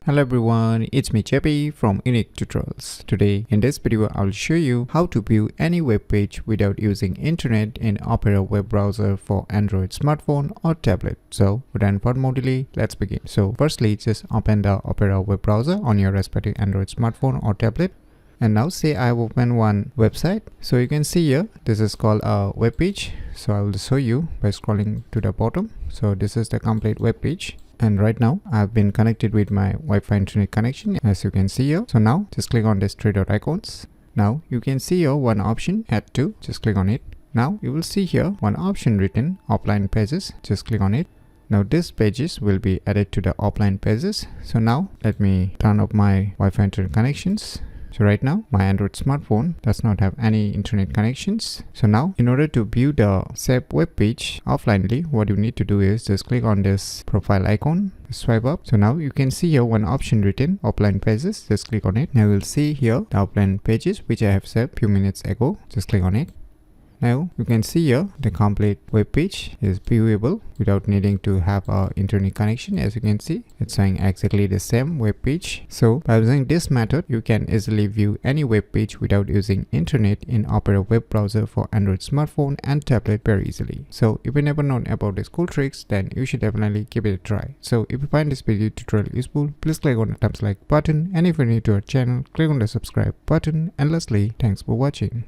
Hello everyone, it's me JP from Unique Tutorials. Today in this video I'll show you how to view any web page without using internet in Opera web browser for Android smartphone or tablet. So without further delay, let's begin. So firstly, just open the Opera web browser on your respective Android smartphone or tablet. And now say I've opened one website. So you can see here, this is called a web page. So I will show you by scrolling to the bottom. So this is the complete web page. And right now I've been connected with my Wi-Fi internet connection, as you can see here. So now just click on these three dot icons. Now you can see here one option, add to, just click on it. Now you will see here one option written offline pages, just click on it. Now these pages will be added to the offline pages. So now let me turn off my Wi-Fi internet connections. So right now my Android smartphone does not have any internet connections. So now in order to view the saved web page offlinely, what you need to do is just click on this profile icon, swipe up. So now you can see here one option written offline pages, just click on it. Now you'll see here the offline pages which I have saved few minutes ago, just click on it. Now you can see here the complete web page is viewable without needing to have a internet connection. As you can see, it's showing exactly the same web page. So by using this method, you can easily view any web page without using internet in Opera web browser for Android smartphone and tablet very easily. So if you never known about these cool tricks, then you should definitely give it a try. So if you find this video tutorial useful, please click on the thumbs like button, and if you're new to our channel, click on the subscribe button. And lastly, thanks for watching.